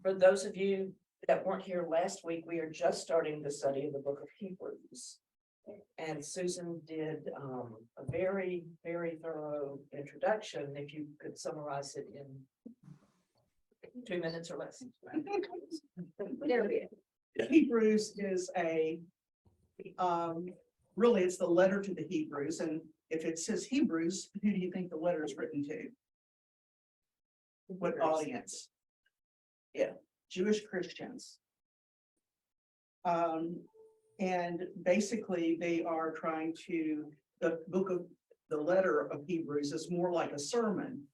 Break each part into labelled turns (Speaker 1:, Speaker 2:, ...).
Speaker 1: For those of you that weren't here last week, we are just starting the study of the book of Hebrews. And Susan did a very, very thorough introduction. If you could summarize it in 2 minutes or less.
Speaker 2: There we go.
Speaker 3: Hebrews is really it's the letter to the Hebrews, and if it says Hebrews, who do you think the letter is written to? What audience? Yeah, Jewish Christians. And basically they are trying to, the letter of Hebrews is more like a sermon,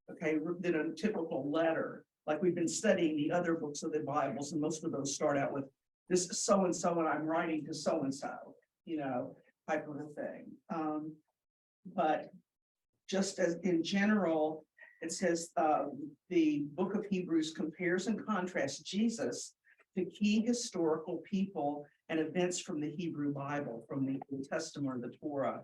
Speaker 3: okay, than a typical letter. Like we've been studying the other books of the Bibles, and most of those start out with this is so-and-so and I'm writing to so-and-so, type of a thing. But just as in general, it says the book of Hebrews compares and contrasts Jesus to key historical people and events from the Hebrew Bible, from the Old Testament or the Torah.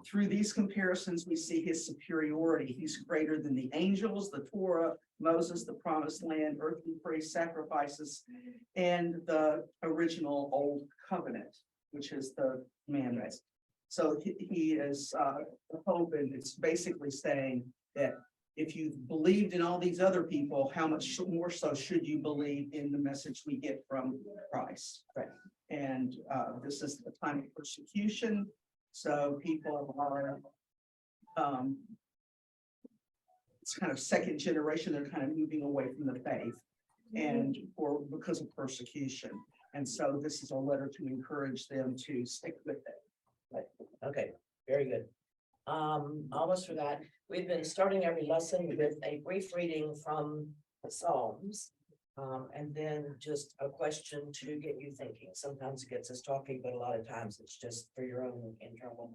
Speaker 3: Through these comparisons, we see his superiority. He's greater than the angels, the Torah, Moses, the promised land, earthly praise sacrifices, and the original Old Covenant, which is the commandments. So he is the hope, and it's basically saying that if you've believed in all these other people, how much more so should you believe in the message we get from Christ? Right. And this is the time of persecution. So people are, it's kind of second generation, they're kind of moving away from the faith and because of persecution. And so this is a letter to encourage them to stick with it.
Speaker 1: Right. Okay, very good. Almost forgot, we've been starting every lesson with a brief reading from the Psalms. And then just a question to get you thinking. Sometimes it gets us talking, but a lot of times it's just for your own internal.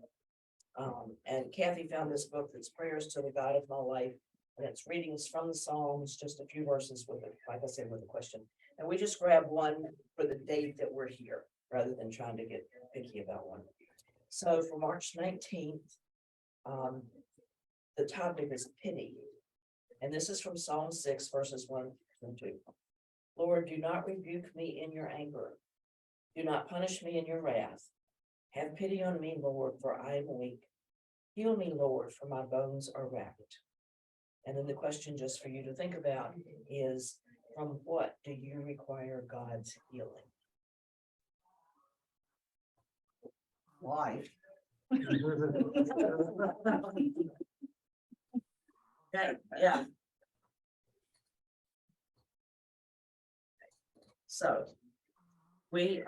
Speaker 1: And Kathy found this book that's Prayers to the God of My Life, and it's readings from the Psalms, just a few verses with it, like I said, with a question. And we just grab one for the date that we're here, rather than trying to get picky about one. So for March 19th, the topic is pity. And this is from Psalm 6, verses 1 and 2. Lord, do not rebuke me in your anger. Do not punish me in your wrath. Have pity on me, Lord, for I am weak. Heal me, Lord, for my bones are racked. And then the question just for you to think about is, from what do you require God's healing?
Speaker 3: Life.
Speaker 1: Okay, yeah. So we,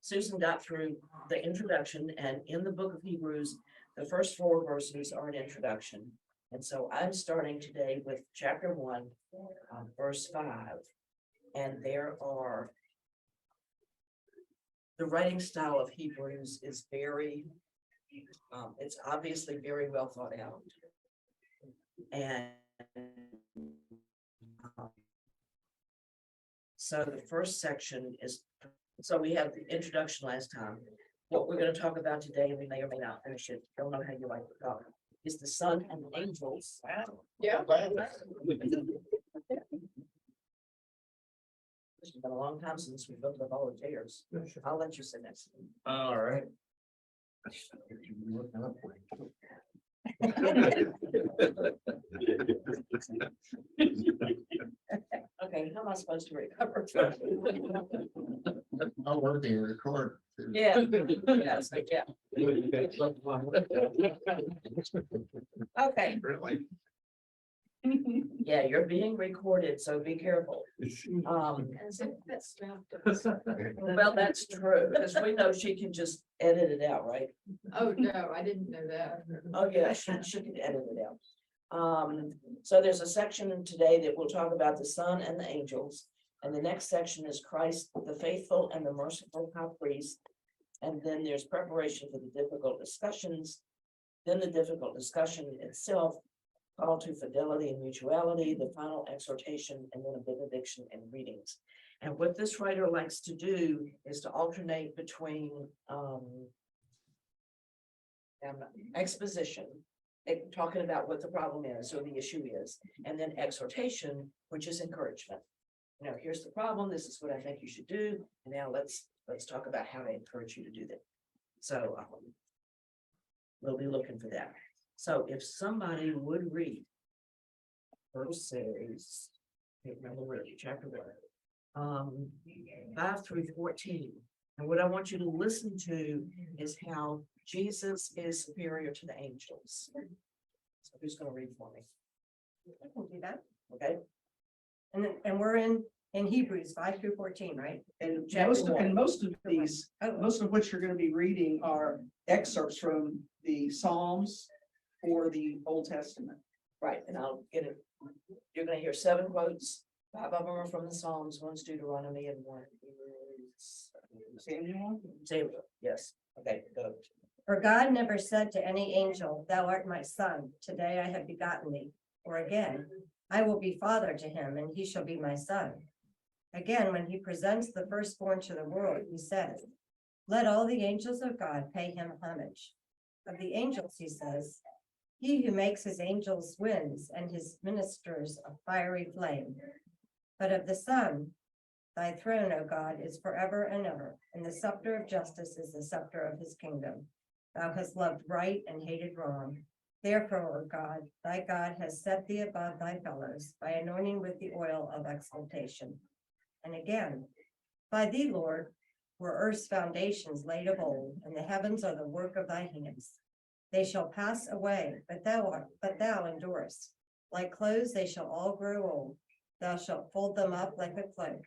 Speaker 1: Susan got through the introduction, and in the book of Hebrews, the first 4 verses are an introduction. And so I'm starting today with chapter 1, verse 5. And there are, the writing style of Hebrews is very, it's obviously very well thought out. And so the first section is, so we have the introduction last time. What we're going to talk about today, we may or may not finish it, don't know how you like to talk, is the sun and the angels.
Speaker 2: Yeah.
Speaker 1: It's been a long time since we built up all the chairs. I'll let you sit next.
Speaker 4: All right.
Speaker 1: Okay, how am I supposed to recover?
Speaker 4: I'll work and record.
Speaker 1: Yeah. Yes, yeah. Okay,
Speaker 4: Really?
Speaker 1: yeah, you're being recorded, so be careful. Well, that's true, because we know she can just edit it out, right?
Speaker 2: Oh, no, I didn't know that.
Speaker 1: Oh, yeah, she can edit it out. So there's a section today that will talk about the Son and the angels. And the next section is Christ, the faithful and the merciful high priest. And then there's preparation for the difficult discussions. Then the difficult discussion itself, call to fidelity and mutuality, the final exhortation, and then a benediction and readings. And what this writer likes to do is to alternate between exposition talking about what the problem is or the issue is, and then exhortation, which is encouragement. You know, here's the problem, this is what I think you should do, and now let's talk about how to encourage you to do that. So, we'll be looking for that. So if somebody would read verses, I can't remember where chapter was, 5 through 14. And what I want you to listen to is how Jesus is superior to the angels. So who's gonna read for me?
Speaker 5: I can do that.
Speaker 1: Okay,
Speaker 5: And we're in Hebrews 5 through 14, right?
Speaker 3: And
Speaker 1: Chapter
Speaker 3: most of these,
Speaker 5: Oh,
Speaker 3: most of what you're gonna be reading are excerpts from the Psalms or the Old Testament.
Speaker 1: right, and I'll get it. You're gonna hear 7 quotes. 5 of them are from the Psalms, one's Deuteronomy, and one is
Speaker 3: Samuel?
Speaker 1: Samuel. Yes, okay, go.
Speaker 5: for God never said to any angel, thou art my son, today I have begotten thee. Or again, I will be father to him, and he shall be my son. Again, when he presents the firstborn to the world, he says, let all the angels of God pay him homage. Of the angels, he says, he who makes his angels winds and his ministers a fiery flame. But of the Son, thy throne, O God, is forever and ever, and the scepter of justice is the scepter of his kingdom. Thou hast loved right and hated wrong. Therefore, O God, thy God has set thee above thy fellows by anointing with the oil of exaltation. And again, by thee, Lord, were earth's foundations laid of old, and the heavens are the work of thy hands. They shall pass away, but thou endurest. Like clothes, they shall all grow old. Thou shalt fold them up like a cloak.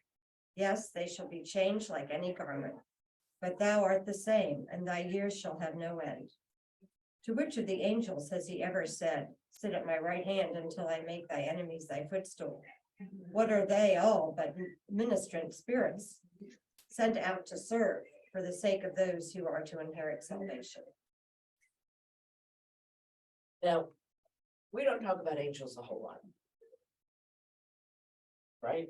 Speaker 5: Yes, they shall be changed like any garment. But thou art the same, and thy years shall have no end. To which of the angels has he ever said, sit at my right hand until I make thy enemies thy footstool? What are they all but ministrant spirits, sent out to serve for the sake of those who are to inherit salvation?
Speaker 1: Now, we don't talk about angels a whole lot. Right?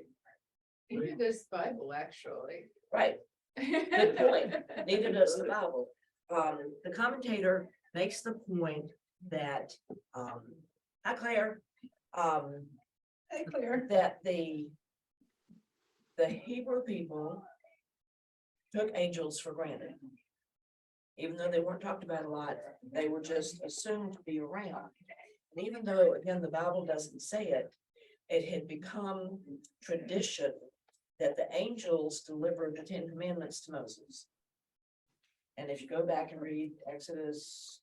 Speaker 2: Neither does the Bible, actually.
Speaker 1: Right. Good point. Neither does the Bible. The commentator makes the point that, hi Claire. Hey Claire, that the Hebrew people took angels for granted. Even though they weren't talked about a lot, they were just assumed to be around. And even though, again, the Bible doesn't say it, it had become tradition that the angels delivered the 10 Commandments to Moses. And if you go back and read Exodus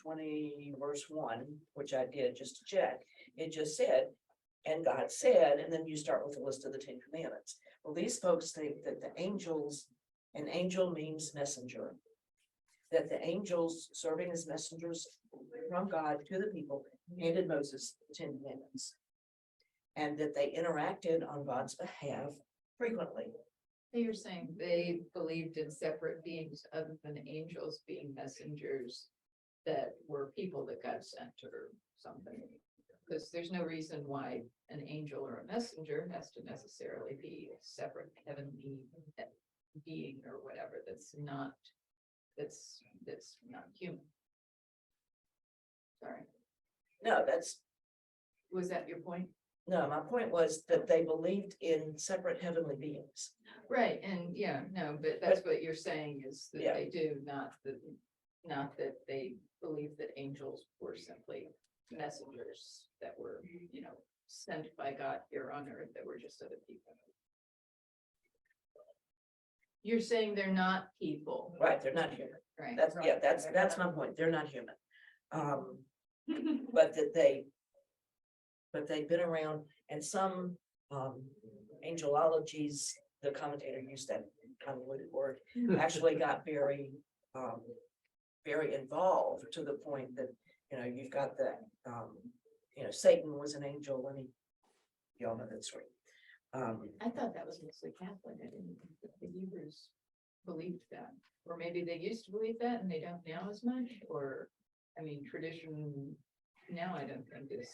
Speaker 1: 20 verse 1, which I did just to check, it just said, and God said, and then you start with a list of the 10 Commandments. Well, these folks think that the angels, an angel means messenger, that the angels serving as messengers from God to the people handed Moses the 10 Commandments, and that they interacted on God's behalf frequently.
Speaker 2: So you're saying they believed in separate beings other than angels being messengers that were people that got sent or something? Because there's no reason why an angel or a messenger has to necessarily be a separate heavenly being or whatever. That's not human. Sorry,
Speaker 1: No,
Speaker 2: was that your point?
Speaker 1: no, my point was that they believed in separate heavenly beings.
Speaker 2: Right, and yeah, no, but that's what you're saying is that
Speaker 1: Yeah.
Speaker 2: they do, not that they believe that angels were simply messengers that were, sent by God here on earth that were just other people. You're saying they're not people,
Speaker 1: Right, they're not human.
Speaker 2: right?
Speaker 1: That's my point. They're not human. But they've been around, and some angelologies, the commentator used that convoluted word, actually got very involved to the point that, you've got the, Satan was an angel, and y'all know that story.
Speaker 2: I thought that was mostly Catholic. I didn't think that the Hebrews believed that, or maybe they used to believe that and they don't now as much, or, tradition now I don't think this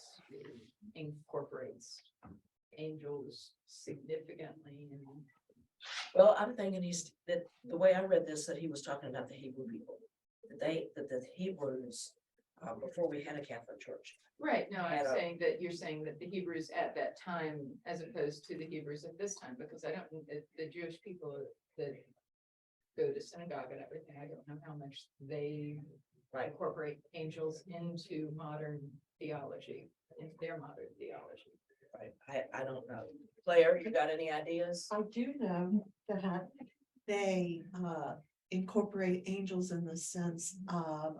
Speaker 2: incorporates angels significantly.
Speaker 1: Well, I'm thinking that the way I read this, that he was talking about the Hebrew people, that the Hebrews before we had a Catholic Church.
Speaker 2: Right, no, I'm
Speaker 1: Had a-
Speaker 2: saying that you're saying that the Hebrews at that time as opposed to the Hebrews at this time, because I don't, the Jewish people that go to synagogue and everything, I don't know how much they
Speaker 1: Right.
Speaker 2: incorporate angels into modern theology, into their modern theology.
Speaker 1: Right, I don't know. Claire, you got any ideas?
Speaker 6: I do know that they incorporate angels in the sense of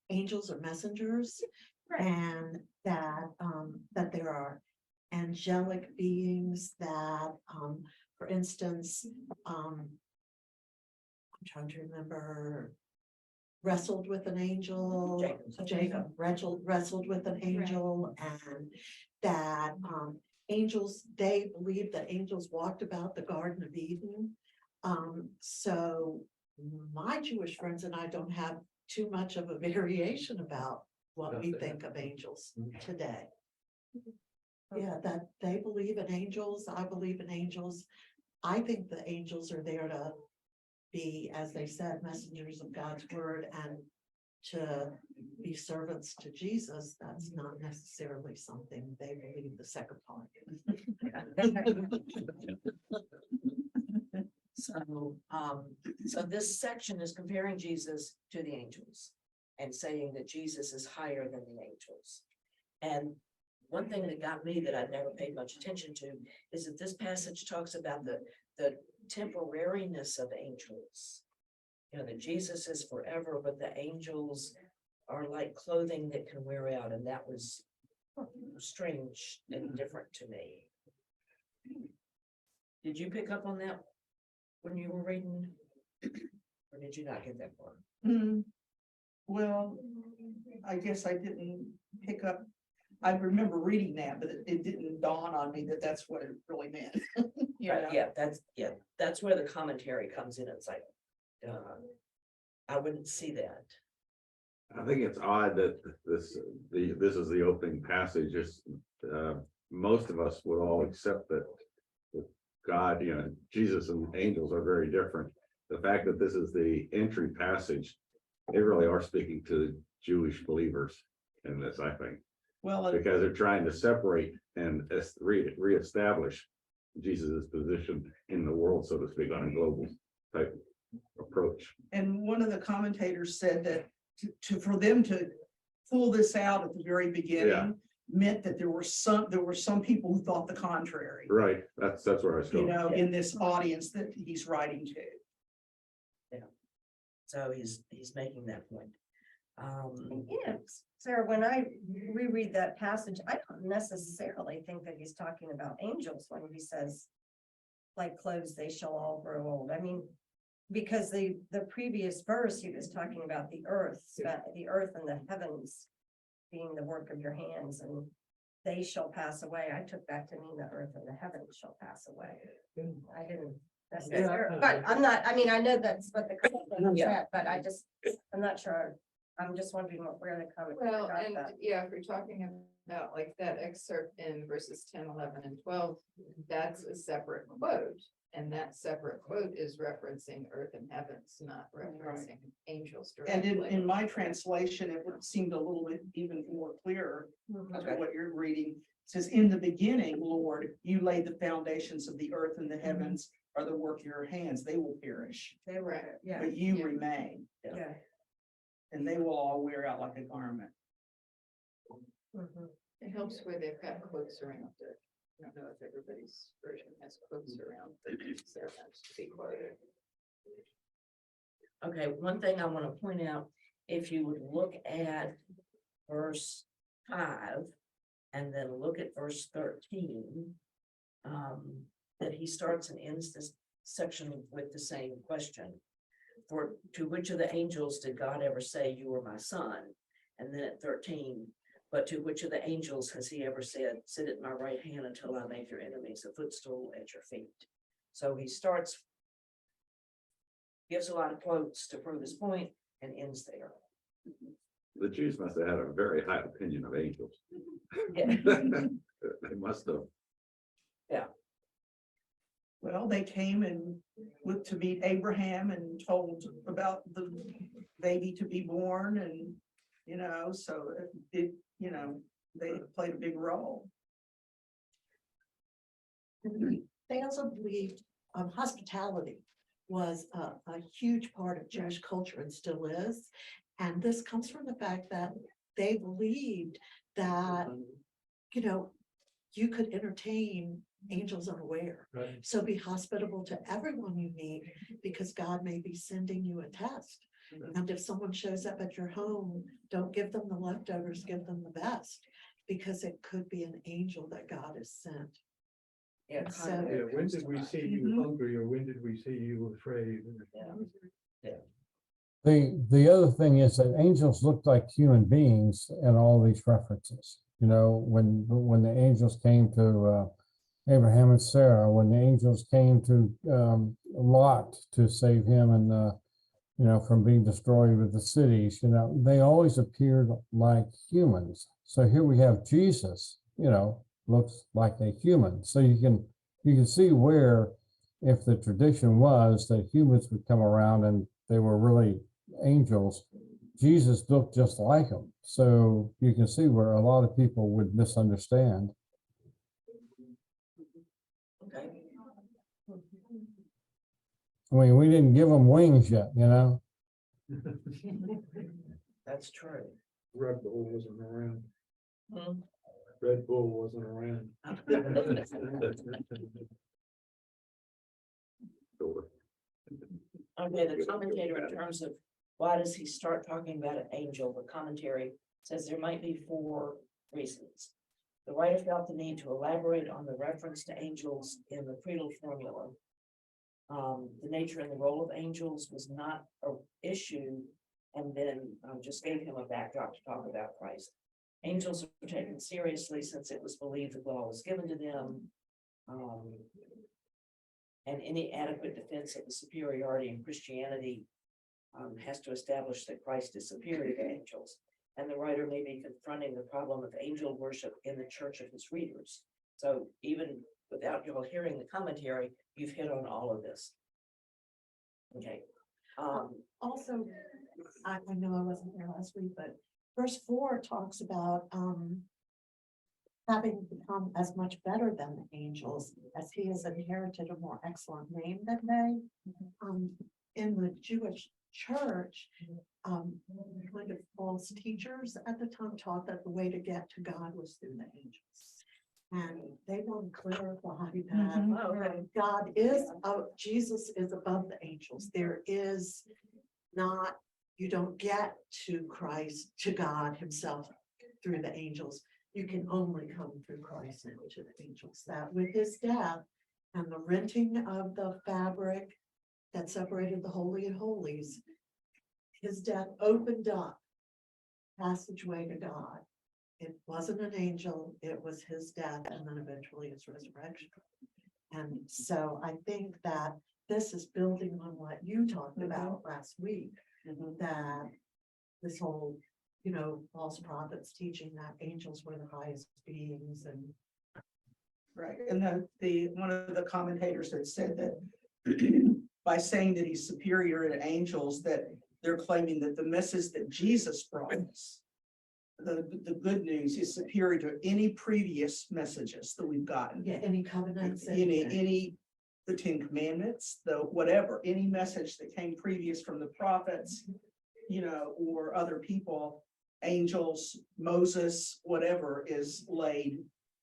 Speaker 6: angels or messengers. And that there are angelic beings that, for instance, I'm trying to remember, wrestled with an angel. Jacob wrestled with an angel, and that angels, they believe that angels walked about the Garden of Eden. So my Jewish friends and I don't have too much of a variation about what we think of angels today. Yeah, that they believe in angels, I believe in angels. I think the angels are there to be, as they said, messengers of God's word and to be servants to Jesus. That's not necessarily something they believe the second part.
Speaker 1: So this section is comparing Jesus to the angels and saying that Jesus is higher than the angels. And one thing that got me that I'd never paid much attention to is that this passage talks about the temporariness of angels. You know, that Jesus is forever, but the angels are like clothing that can wear out, and that was strange and different to me. Did you pick up on that when you were reading? Or did you not get that far?
Speaker 3: Well, I guess I didn't pick up, I remember reading that, but it didn't dawn on me that that's what it really meant. You
Speaker 1: Right,
Speaker 3: know?
Speaker 1: yeah, that's where the commentary comes in. It's like, I wouldn't see that.
Speaker 7: I think it's odd that this is the opening passage. Just most of us would all accept that God, you know, Jesus and angels are very different. The fact that this is the entry passage, they really are speaking to Jewish believers in this, I think,
Speaker 3: Well,
Speaker 7: because they're trying to separate and reestablish Jesus's position in the world, so to speak, on a global type approach.
Speaker 3: and one of the commentators said that for them to pull this out at the very beginning meant that there were some people who thought the contrary,
Speaker 7: Right, that's where I was
Speaker 3: you
Speaker 7: going.
Speaker 3: know, in this audience that he's writing to.
Speaker 1: So he's making that point.
Speaker 5: Yeah, Sarah, when I reread that passage, I don't necessarily think that he's talking about angels when he says, like clothes, they shall all grow old. I mean, because the previous verse, he was talking about the earth and the heavens being the work of your hands, and they shall pass away. I took that to mean the earth and the heavens shall pass away. I didn't necessarily, but I'm not, I mean, I know that's what the comment said, but I'm not sure. I'm just wondering where the comment.
Speaker 2: Well,
Speaker 5: got
Speaker 2: and
Speaker 5: that.
Speaker 2: yeah, if we're talking about like that excerpt in verses 10, 11, and 12, that's a separate quote. And that separate quote is referencing earth and heavens, not referencing angels
Speaker 3: And
Speaker 2: directly.
Speaker 3: in my translation, it would seem a little bit even more clearer to
Speaker 1: Okay.
Speaker 3: what you're reading. It says, in the beginning, Lord, you laid the foundations of the earth and the heavens are the work of your hands. They will perish,
Speaker 5: They were, yeah,
Speaker 3: but you
Speaker 2: Yeah.
Speaker 3: remain,
Speaker 5: yeah.
Speaker 3: and they will all wear out like a garment.
Speaker 5: Mhm.
Speaker 2: It helps where they've got quotes around it. I don't know if everybody's version has quotes around it, so that's to be quoted.
Speaker 1: Okay, one thing I want to point out, if you would look at verse 5 and then look at verse 13, that he starts and ends this section with the same question. For to which of the angels did God ever say, you are my son? And then at 13, but to which of the angels has he ever said, sit at my right hand until I make your enemies a footstool at your feet? So he starts, gives a lot of quotes to prove his point and ends there.
Speaker 7: The Jews must have had a very high opinion of angels.
Speaker 1: Yeah.
Speaker 7: They must have.
Speaker 3: Well, they came and went to meet Abraham and told about the baby to be born, and you know, so it, you know, they played a big role.
Speaker 6: They also believed hospitality was a huge part of Jewish culture and still is. And this comes from the fact that they believed that, you know, you could entertain angels unaware.
Speaker 4: Right.
Speaker 6: So be hospitable to everyone you meet because God may be sending you a test. And if someone shows up at your home, don't give them the leftovers, give them the best, because it could be an angel that God has sent.
Speaker 1: Yeah,
Speaker 6: So-
Speaker 1: kind of
Speaker 8: Yeah, when
Speaker 1: comes
Speaker 8: did
Speaker 1: to
Speaker 8: we
Speaker 1: mind.
Speaker 8: see you hungry or when did we see you afraid?
Speaker 1: Yeah.
Speaker 9: The other thing is that angels looked like human beings in all these references. You know, when the angels came to Abraham and Sarah, when the angels came to Lot to save him and you know, from being destroyed with the cities, you know, they always appeared like humans. So here we have Jesus, you know, looks like a human. So you can see where, if the tradition was that humans would come around and they were really angels, Jesus looked just like them. So you can see where a lot of people would misunderstand.
Speaker 1: Okay.
Speaker 9: I mean, we didn't give them wings yet, you know?
Speaker 1: That's true.
Speaker 8: Red Bull wasn't around.
Speaker 1: Hmm.
Speaker 8: Red Bull wasn't around.
Speaker 7: Sure.
Speaker 1: Okay, the commentator, in terms of why does he start talking about an angel, the commentary says there might be 4 reasons. The writer felt the need to elaborate on the reference to angels in the creedal formula. The nature and the role of angels was not an issue, and then just gave him a backdrop to talk about Christ. Angels are taken seriously since it was believed the law was given to them. And any adequate defense of the superiority in Christianity has to establish that Christ is superior to angels. And the writer may be confronting the problem of angel worship in the church of his readers. So even without you all hearing the commentary, you've hit on all of this. Okay.
Speaker 6: Also, I know I wasn't here last week, but verse 4 talks about having become as much better than the angels as he has inherited a more excellent name than they. In the Jewish church, kind of false teachers at the time taught that the way to get to God was through the angels. And they want to clarify that
Speaker 1: Okay.
Speaker 6: God is, Jesus is above the angels. There is not, you don't get to Christ, to God himself through the angels. You can only come through Christ and to the angels. That with his death and the renting of the fabric that separated the Holy of Holies, his death opened up passageway to God. It wasn't an angel, it was his death and then eventually his resurrection. And so I think that this is building on what you talked about last week, that this whole, you know, false prophets teaching that angels were the highest beings and.
Speaker 3: Right, and the one of the commentators had said that by saying that he's superior to angels, that they're claiming that the message that Jesus brought us, the good news, is superior to any previous messages that we've gotten.
Speaker 6: Yeah, any covenants.
Speaker 3: Any, the 10 Commandments, the whatever, any message that came previous from the prophets, you know, or other people, angels, Moses, whatever is laid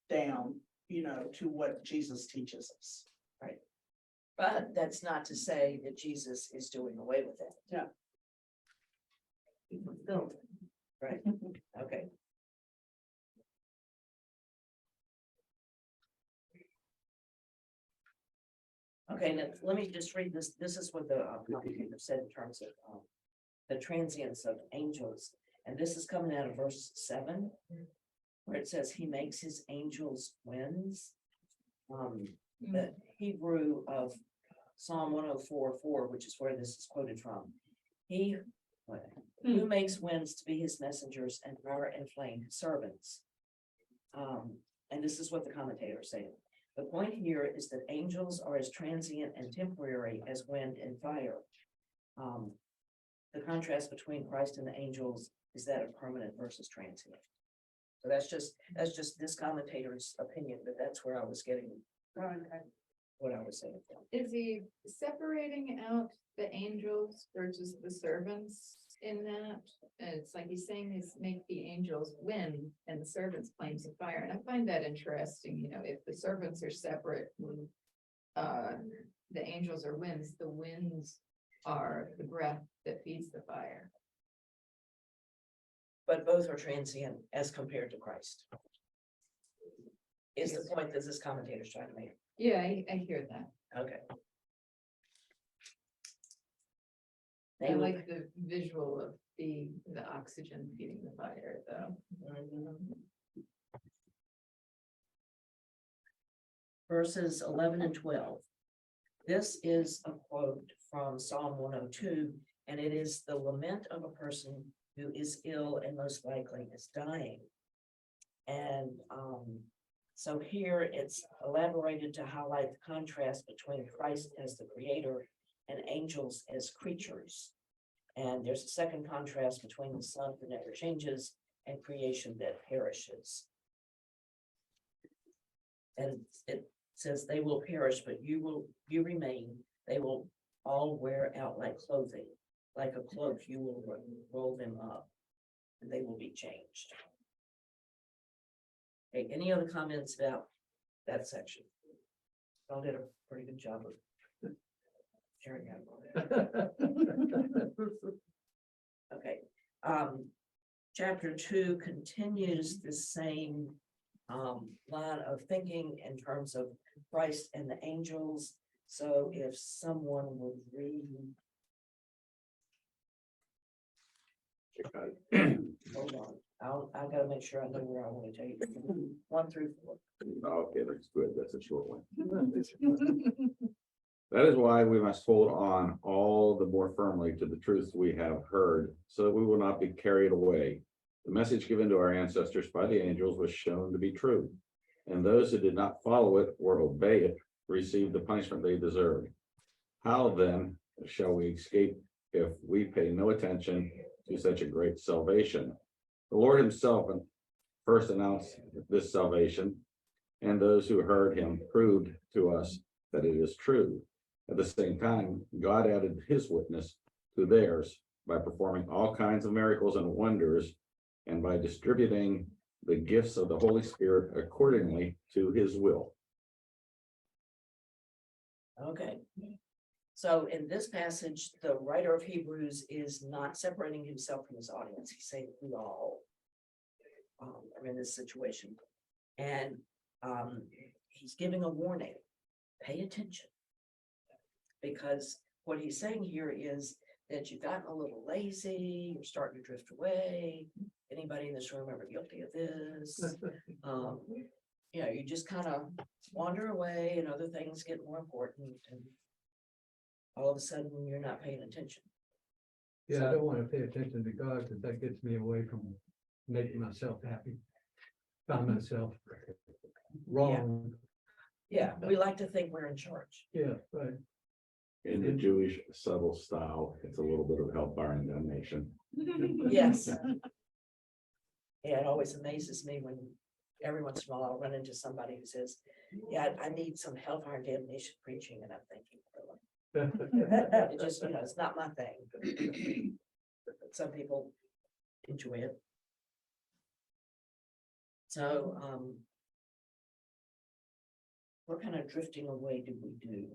Speaker 3: down, you know, to what Jesus teaches us.
Speaker 1: Right. But that's not to say that Jesus is doing away with it.
Speaker 3: Yeah.
Speaker 1: He fulfilled it. Right, okay. Okay, now let me just read this. This is what the commentator said in terms of the transience of angels. And this is coming out of verse 7, where it says he makes his angels winds. The Hebrew of Psalm 104:4, which is where this is quoted from. He who makes winds to be his messengers and fire and flame his servants. And this is what the commentator is saying. The point here is that angels are as transient and temporary as wind and fire. The contrast between Christ and the angels is that a permanent versus transient? So that's just this commentator's opinion, but that's where I was getting what I was saying from.
Speaker 2: Is he separating out the angels versus the servants in that? And it's like he's saying is make the angels wind and the servants flames of fire. And I find that interesting, you know, if the servants are separate, the angels are winds, the winds are the breath that feeds the fire.
Speaker 1: But both are transient as compared to Christ. Is the point that this commentator's trying to make.
Speaker 2: Yeah, I hear that.
Speaker 1: Okay.
Speaker 2: I
Speaker 1: They will-
Speaker 2: like the visual of the oxygen feeding the fire, though.
Speaker 1: Verses 11 and 12. This is a quote from Psalm 102, and it is the lament of a person who is ill and most likely is dying. And so here it's elaborated to highlight the contrast between Christ as the creator and angels as creatures. And there's a second contrast between the sun that never changes and creation that perishes. And it says they will perish, but you remain. They will all wear out like clothing, like a cloak, you will roll them up and they will be changed. Okay, any other comments about that section? Y'all did a pretty good job of sharing that. Okay, chapter 2 continues the same line of thinking in terms of Christ and the angels. So if someone would read, hold on, I gotta make sure I know where I want to take it. 1 through 4.
Speaker 7: Okay, that's good. That's a short one. That is why we must hold on all the more firmly to the truths we have heard, so that we will not be carried away. The message given to our ancestors by the angels was shown to be true, and those who did not follow it or obey it received the punishment they deserved. How then shall we escape if we pay no attention to such a great salvation? The Lord himself first announced this salvation, and those who heard him proved to us that it is true. At the same time, God added his witness to theirs by performing all kinds of miracles and wonders, and by distributing the gifts of the Holy Spirit accordingly to his will.
Speaker 1: Okay. So in this passage, the writer of Hebrews is not separating himself from his audience. He's saying we all are in this situation. And he's giving a warning. Pay attention. Because what he's saying here is that you've gotten a little lazy, you're starting to drift away. Anybody in this room ever guilty of this? You know, you just kind of wander away and other things get more important, and all of a sudden you're not paying attention.
Speaker 8: Yeah, I don't want to pay attention to God because that gets me away from making myself happy. Found myself wrong.
Speaker 1: Yeah, we like to think we're in charge.
Speaker 8: Yeah, right.
Speaker 7: In the Jewish subtle style, it's a little bit of hellfire and damnation.
Speaker 1: Yes. Yeah, it always amazes me when every once in a while I'll run into somebody who says, yeah, I need some hellfire and damnation preaching, and I'm thinking, really? It just, you know, it's not my thing. But some people enjoy it. So, what kind of drifting away do we do?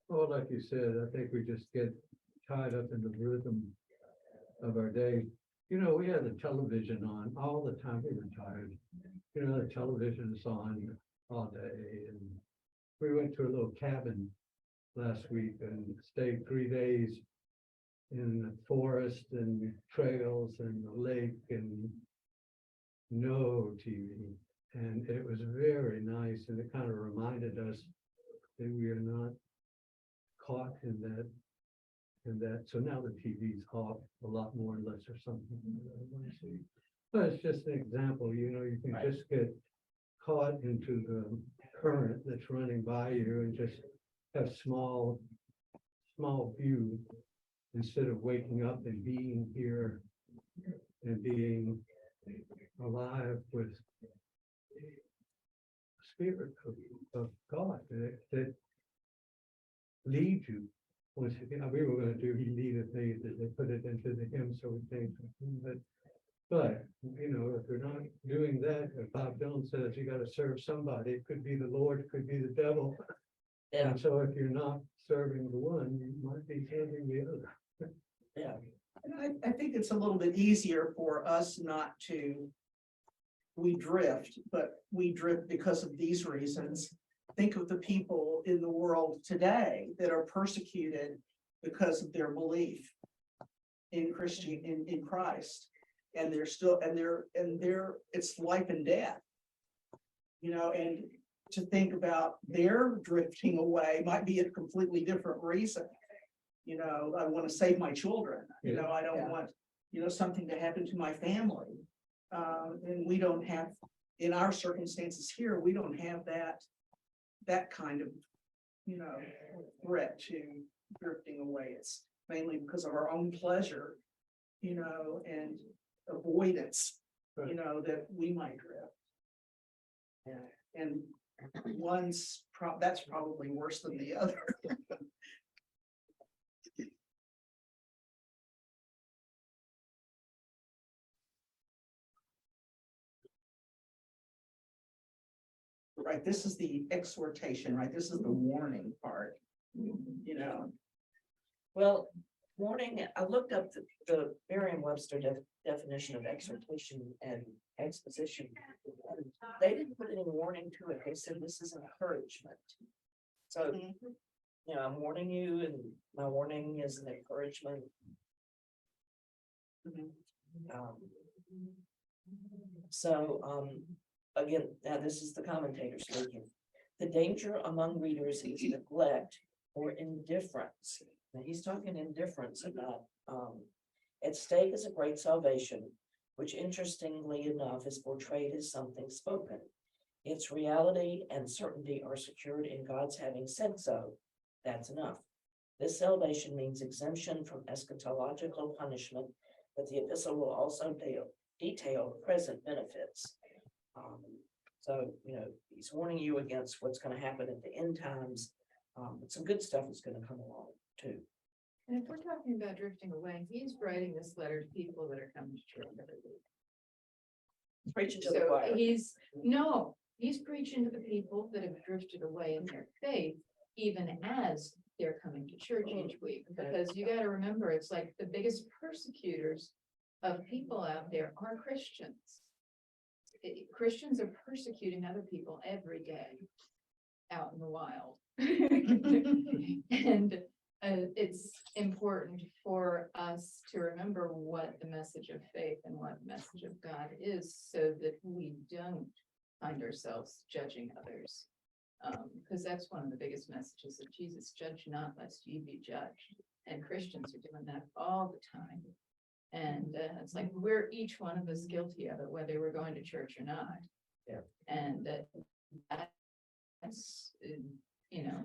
Speaker 8: Well, like you said, I think we just get tied up in the rhythm of our day. You know, we had the television on all the time we were tired. You know, the television is on all day, and we went to a little cabin last week and stayed 3 days in the forest and trails and the lake and no TV. And it was very nice, and it kind of reminded us that we are not caught in that. So now the TV's off a lot more unless there's something that I want to see. But it's just an example, you know, you can
Speaker 1: Right.
Speaker 8: just get caught into the current that's running by you and just have small view instead of waking up and being here and being alive with spirit of God that leads you. Once again, we were gonna do, he leadeth me, that they put it into the hymn, so we think, but, you know, if you're not doing that, if Bob Dylan says you gotta serve somebody, it could be the Lord, it could be the devil.
Speaker 1: Yeah,
Speaker 8: And so if you're not serving the one, you might be serving the other.
Speaker 1: yeah,
Speaker 3: And I think it's a little bit easier for us not to. We drift, but we drift because of these reasons. Think of the people in the world today that are persecuted because of their belief in in Christ. And they're still, and they're, it's life and death. You know, and to think about their drifting away might be a completely different reason. You know, I want to save my children, you know, I don't
Speaker 1: Yeah.
Speaker 3: want, you know, something to happen to my family. And we don't have, in our circumstances here, we don't have that kind of, you know, threat to drifting away. It's mainly because of our own pleasure, you know, and avoidance, you know, that we might drift. Yeah, and that's probably worse than the other. Right, this is the exhortation, right? This is the warning part, you know.
Speaker 1: well, warning, I looked up the Merriam-Webster definition of exhortation and exposition. And they didn't put any warning to it, they said this is encouragement. So, you know, I'm warning you, and my warning is an encouragement. Um, So, again, now this is the commentator speaking. The danger among readers is neglect or indifference. Now he's talking indifference about, at stake is a great salvation, which interestingly enough is portrayed as something spoken. Its reality and certainty are secured in God's having said so. That's enough. This salvation means exemption from eschatological punishment, but the epistle will also detail present benefits. So, you know, he's warning you against what's going to happen at the end times, but some good stuff is going to come along too.
Speaker 2: And if we're talking about drifting away, he's writing this letter to people that are coming to church every week.
Speaker 1: Preaching to the
Speaker 2: So
Speaker 1: choir.
Speaker 2: he's preaching to the people that have drifted away in their faith, even as they're coming to church each week. Because you got to remember, it's like the biggest persecutors of people out there are Christians. Christians are persecuting other people every day out in the wild. And it's important for us to remember what the message of faith and what the message of God is, so that we don't find ourselves judging others. Because that's one of the biggest messages of Jesus: judge not lest ye be judged. And Christians are doing that all the time. And it's like we're each one of us guilty of it, whether we're going to church or not.
Speaker 1: Yeah.
Speaker 2: And that's, you know,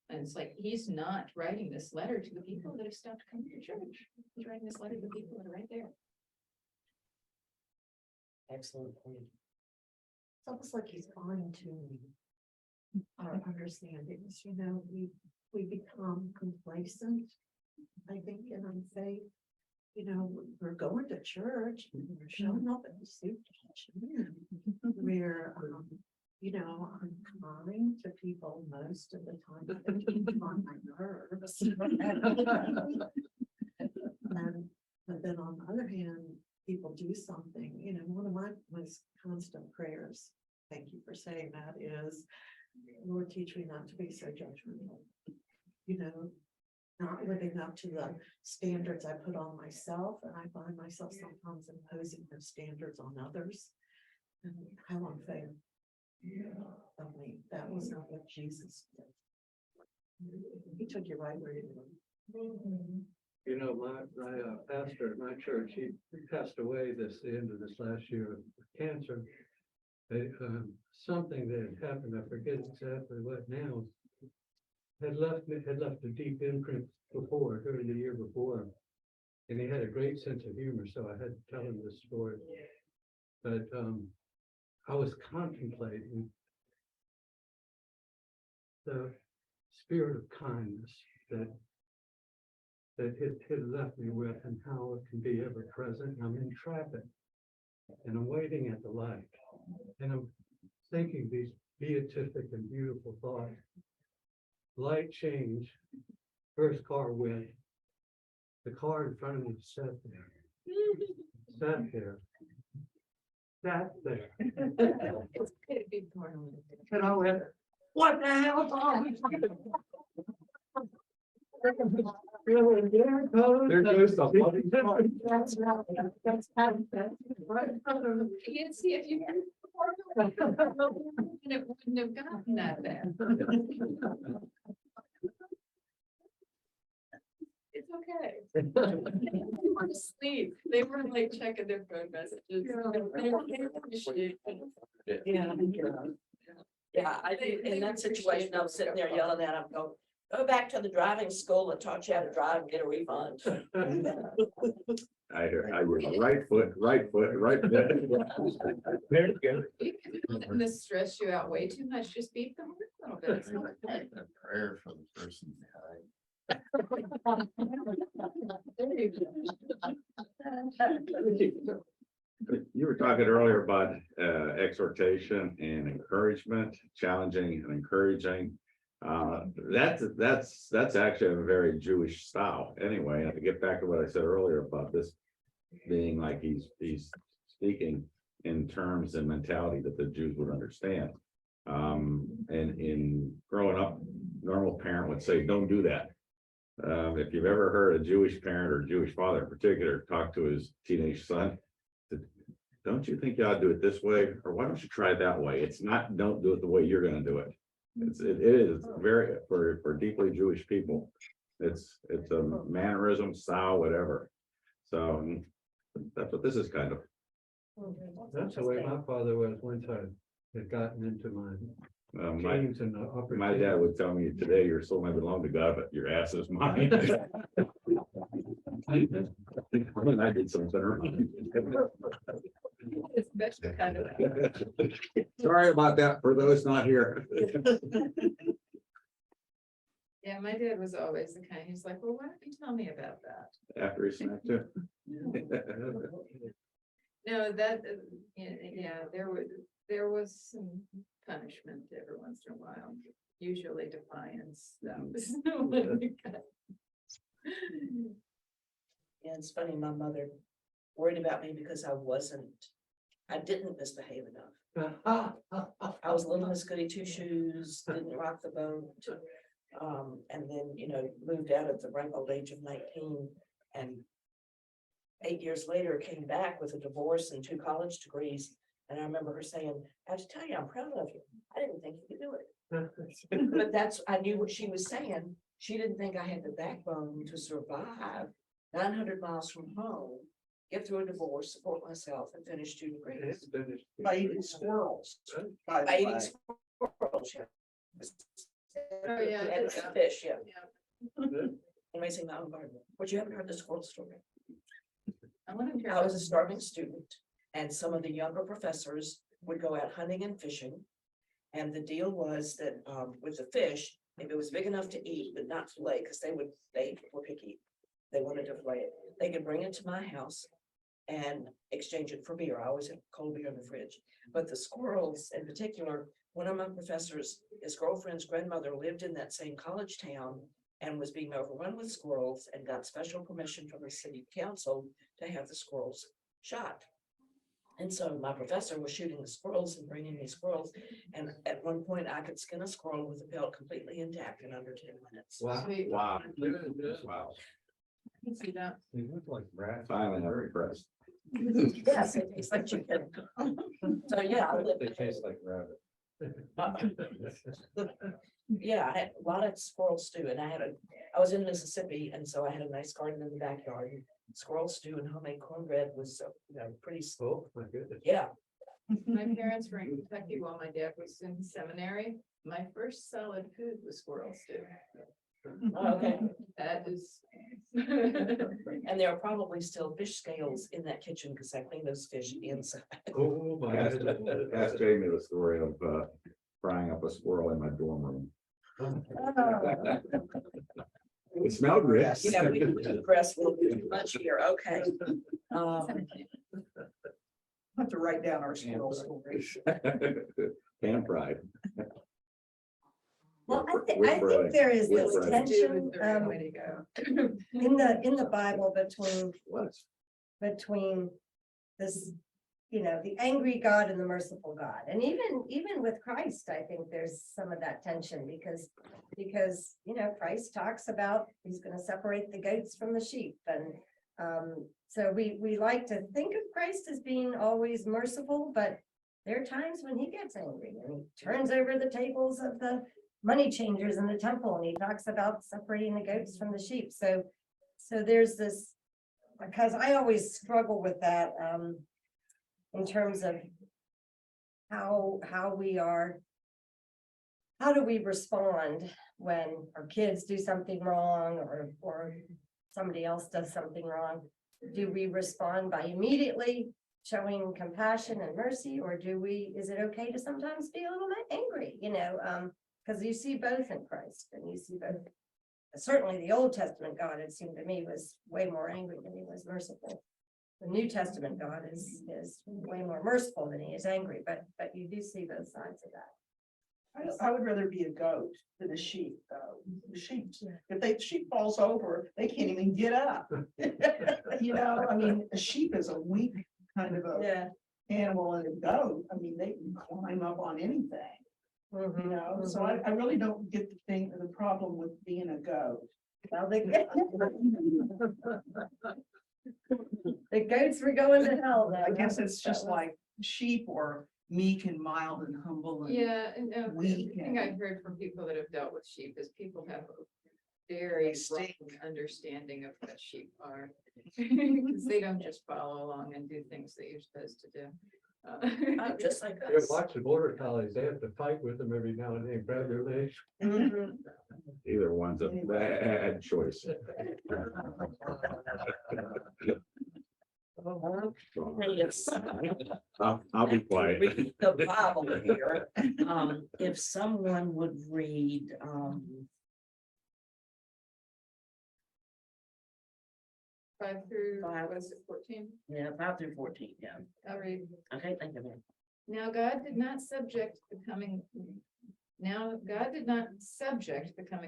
Speaker 2: and it's like he's not writing this letter to the people that have stopped coming to church. He's writing this letter to the people that are right there.
Speaker 1: Excellent point.
Speaker 6: It's almost like he's fine tuning our understandings, you know, we become complacent, I think, in our faith. You know, we're going to church, we're showing up in the suit. We're, you know, I'm kind to people most of the time. They keep on my nerves. But then on the other hand, people do something, you know, one of my most constant prayers, thank you for saying that, is, Lord, teach me not to be so judgmental. You know, not living up to the standards I put on myself, and I find myself sometimes imposing those standards on others. And how unfair. I mean, that was not what Jesus did. He took you right where you were.
Speaker 8: You know, my pastor at my church, he passed away the end of this last year of cancer. Something that had happened, I forget exactly what now. had left a deep imprint before, during the year before. And he had a great sense of humor, so I had to tell him this story. But I was contemplating the spirit of kindness that it left me with, and how it can be ever present. I'm in traffic and I'm waiting at the light, and I'm thinking these beatific and beautiful thoughts. Light change, first car went. The car in front of me sat there.
Speaker 2: It's okay to be born with it.
Speaker 8: And I went, what the hell?
Speaker 7: There goes the bloody car.
Speaker 2: That's right. That's right. You can see if you. And it wouldn't have gotten that bad. It's okay. They want to sleep. They were like checking their phone messages.
Speaker 1: Yeah. Yeah, I did, in that situation, I was sitting there yelling at him, go back to the driving school that taught you how to drive and get a refund.
Speaker 7: I hear right foot, right there. Very good.
Speaker 2: You can let this stress you out way too much. Just beat them a little bit. It's not bad.
Speaker 4: A prayer for the person behind.
Speaker 2: There you go.
Speaker 7: You were talking earlier about exhortation and encouragement, challenging and encouraging. That's actually a very Jewish style anyway. And to get back to what I said earlier about this being like he's speaking in terms and mentality that the Jews would understand. And in growing up, normal parent would say, don't do that. If you've ever heard a Jewish parent or Jewish father in particular talk to his teenage son, don't you think you ought to do it this way? Or why don't you try it that way? It's not, don't do it the way you're going to do it. It is very, for deeply Jewish people. It's a mannerism, style, whatever. So that's what this is kind of.
Speaker 8: That's the way my father was once I had gotten into my teens and upper.
Speaker 7: My dad would tell me today, your soul may belong to God, but your ass is mine. When I did something wrong.
Speaker 2: It's special kind of.
Speaker 7: Sorry about that for those not here.
Speaker 2: Yeah, my dad was always the kind, he's like, well, why don't you tell me about that?
Speaker 7: After he snapped too.
Speaker 2: No, that, yeah, there was some punishment every once in a while, usually defiance. That was what we got.
Speaker 1: Yeah, it's funny, my mother worried about me because I didn't misbehave enough. I was little Miss Goody Two Shoes, didn't rock the boat. And then, moved out at the ripe old age of 19, and 8 years later came back with a divorce and 2 college degrees. And I remember her saying, I have to tell you, I'm proud of you. I didn't think you could do it. But I knew what she was saying. She didn't think I had the backbone to survive 900 miles from home, get through a divorce, support myself, and finish 2 degrees.
Speaker 3: By eating squirrels.
Speaker 1: By eating squirrels, yeah.
Speaker 2: Oh, yeah.
Speaker 1: And fish, yeah.
Speaker 2: Yeah.
Speaker 1: And raising my own garden. But you haven't heard the squirrel story.
Speaker 2: I want to hear.
Speaker 1: I was a starving student, and some of the younger professors would go out hunting and fishing. And the deal was that with the fish, if it was big enough to eat, but not fillet, because they were picky. They wanted to fillet it. They could bring it to my house and exchange it for beer. I always have cold beer in the fridge. But the squirrels in particular, one of my professors, his girlfriend's grandmother lived in that same college town and was being overrun with squirrels and got special permission from the city council to have the squirrels shot. And so my professor was shooting the squirrels and bringing me squirrels. And at one point I could skin a squirrel with a pelt completely intact in under 10 minutes.
Speaker 8: Wow.
Speaker 2: Sweet.
Speaker 7: Wow. Wow.
Speaker 2: I can see that.
Speaker 8: They look like rats.
Speaker 7: Finally, I'm very impressed.
Speaker 1: Yes, it tastes like chicken. So yeah, I lived-
Speaker 8: They taste like rabbit.
Speaker 1: yeah, I had a lot of squirrel stew, and I was in Mississippi, and so I had a nice garden in the backyard. Squirrel stew and homemade cornbread was, pretty,
Speaker 8: Oh, my goodness.
Speaker 1: yeah.
Speaker 2: My parents were in Kentucky while my dad was in seminary. My first solid food was squirrel stew.
Speaker 1: Oh, okay,
Speaker 2: That is.
Speaker 1: and there are probably still fish scales in that kitchen because I clean those fish inside.
Speaker 8: Oh, my.
Speaker 7: Ask ask Jamie the story of frying up a squirrel in my dorm room. It smelled good.
Speaker 1: Yeah, we progress a little bit much here, okay.
Speaker 3: Have to write down our squirrel stories.
Speaker 7: Pan fried.
Speaker 5: Well, I
Speaker 7: With
Speaker 5: think
Speaker 7: bread.
Speaker 5: there is
Speaker 7: With
Speaker 5: this
Speaker 7: bread.
Speaker 5: tension,
Speaker 2: The right way to go.
Speaker 5: in the Bible
Speaker 7: What?
Speaker 5: between this, the angry God and the merciful God. And even with Christ, I think there's some of that tension because, Christ talks about he's going to separate the goats from the sheep. And so we like to think of Christ as being always merciful, but there are times when he gets angry and he turns over the tables of the money changers in the temple and he talks about separating the goats from the sheep. So there's this, because I always struggle with that in terms of how do we respond when our kids do something wrong or somebody else does something wrong? Do we respond by immediately showing compassion and mercy, or is it okay to sometimes be a little bit angry, because you see both in Christ and you see both. Certainly the Old Testament God, it seemed to me, was way more angry than he was merciful. The New Testament God is way more merciful than he is angry, but you do see both sides of that.
Speaker 3: I would rather be a goat than a sheep, though. The sheep, if the sheep falls over, they can't even get up. I mean, a sheep is a weak kind of a
Speaker 5: Yeah.
Speaker 3: animal, and a goat, I mean, they can climb up on anything. So I really don't get the problem with being a goat.
Speaker 5: Well, the goats were going to hell, though.
Speaker 3: I guess it's just like sheep or meek and mild and humble. And
Speaker 2: Yeah, and the
Speaker 3: weak
Speaker 2: thing
Speaker 3: and-
Speaker 2: I've heard from people that have dealt with sheep is people have a very wrong
Speaker 3: stink.
Speaker 2: understanding of what sheep are. Because they don't just follow along and do things that you're supposed to do.
Speaker 1: Oh, just like
Speaker 8: Yeah,
Speaker 1: us.
Speaker 8: watch the border collies, they have to fight with them every now and then, grab their legs.
Speaker 5: Mhm.
Speaker 7: Either one's a bad choice.
Speaker 1: Yes.
Speaker 7: I'll be quiet.
Speaker 1: Read the Bible here. If someone would read,
Speaker 2: 5 through,
Speaker 1: Five.
Speaker 2: was it 14?
Speaker 1: 5 through 14, yeah.
Speaker 2: I'll read.
Speaker 1: Okay, thank you, ma'am.
Speaker 2: Now God did not subject the coming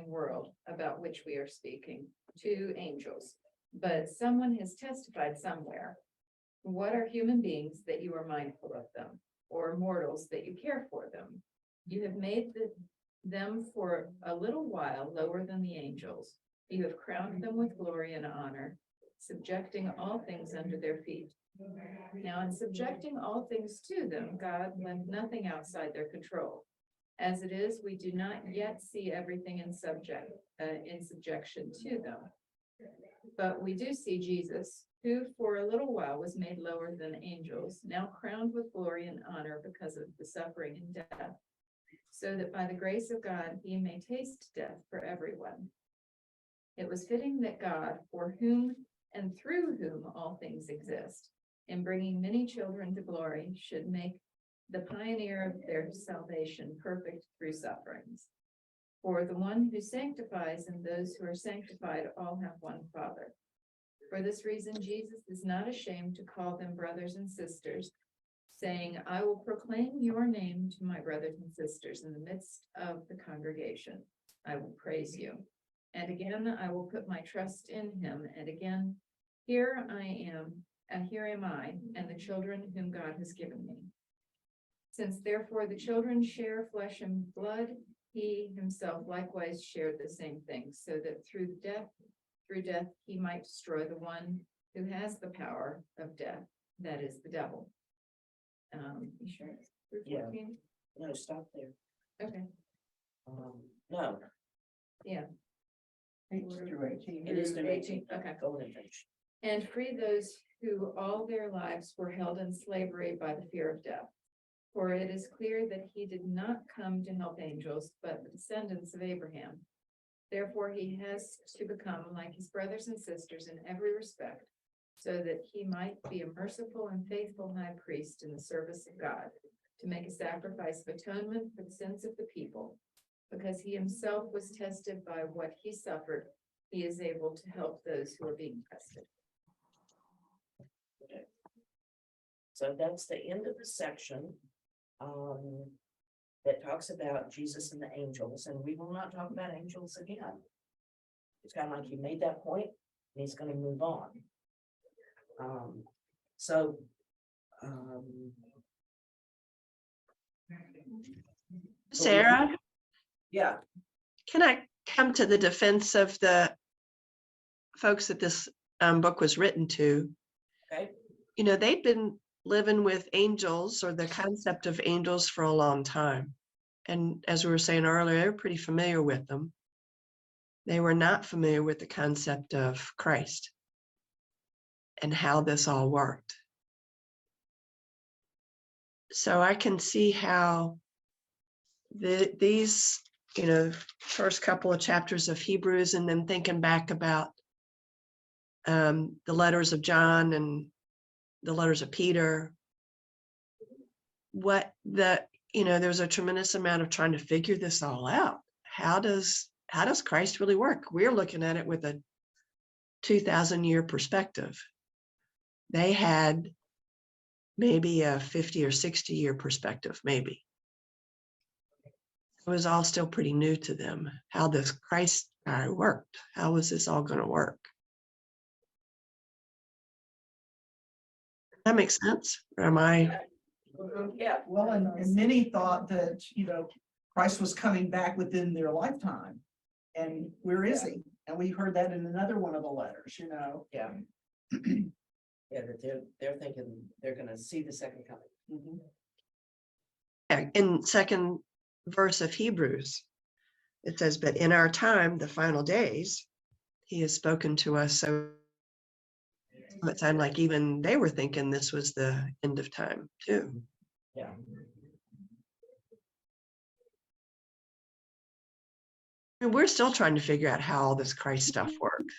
Speaker 2: world about which we are speaking to angels, but someone has testified somewhere. What are human beings that you are mindful of them, or mortals that you care for them? You have made them for a little while lower than the angels. You have crowned them with glory and honor, subjecting all things under their feet. Now, in subjecting all things to them, God left nothing outside their control. As it is, we do not yet see everything in subjection to them. But we do see Jesus, who for a little while was made lower than angels, now crowned with glory and honor because of the suffering and death, so that by the grace of God he may taste death for everyone. It was fitting that God, for whom and through whom all things exist, in bringing many children to glory, should make the pioneer of their salvation perfect through sufferings. For the one who sanctifies and those who are sanctified all have one Father. For this reason, Jesus is not ashamed to call them brothers and sisters, saying, I will proclaim your name to my brothers and sisters in the midst of the congregation. I will praise you. And again, I will put my trust in him. And again, here I am, and here am I, and the children whom God has given me. Since therefore the children share flesh and blood, he himself likewise shared the same things, so that through death he might destroy the one who has the power of death, that is the devil. You sure? It's through
Speaker 1: Yeah.
Speaker 2: 14?
Speaker 1: No, stop there.
Speaker 2: Okay,
Speaker 1: No,
Speaker 2: yeah.
Speaker 3: 8 through 18.
Speaker 1: it is through 18.
Speaker 2: Okay.
Speaker 1: Go ahead and finish.
Speaker 2: And free those who all their lives were held in slavery by the fear of death. For it is clear that he did not come to help angels, but the descendants of Abraham. Therefore, he has to become like his brothers and sisters in every respect, so that he might be a merciful and faithful high priest in the service of God, to make a sacrifice of atonement for the sins of the people. Because he himself was tested by what he suffered, he is able to help those who are being tested.
Speaker 1: So that's the end of the section. That talks about Jesus and the angels, and we will not talk about angels again. It's kind of like he made that point, and he's gonna move on. So,
Speaker 10: Sarah,
Speaker 1: yeah,
Speaker 10: can I come to the defense of the folks that this book was written to?
Speaker 1: okay,
Speaker 10: You know, they've been living with angels or the concept of angels for a long time. And as we were saying earlier, they were pretty familiar with them. They were not familiar with the concept of Christ and how this all worked. So I can see how these, you know, first couple of chapters of Hebrews, and then thinking back about the letters of John and the letters of Peter, there's a tremendous amount of trying to figure this all out. How does Christ really work? We're looking at it with a 2,000-year perspective. They had maybe a 50 or 60-year perspective, maybe. It was all still pretty new to them, how this Christ guy worked. How was this all going to work? That makes sense? Or am I?
Speaker 1: yeah.
Speaker 3: Well, and many thought that, Christ was coming back within their lifetime. And where is he? And we heard that in another one of the letters,
Speaker 1: Yeah. Yeah, that they're thinking they're gonna see the second coming.
Speaker 10: In second verse of Hebrews, it says, but in our time, the final days, he has spoken to us. So it sounded like even they were thinking this was the end of time too.
Speaker 1: Yeah.
Speaker 10: And we're still trying to figure out how all this Christ stuff works.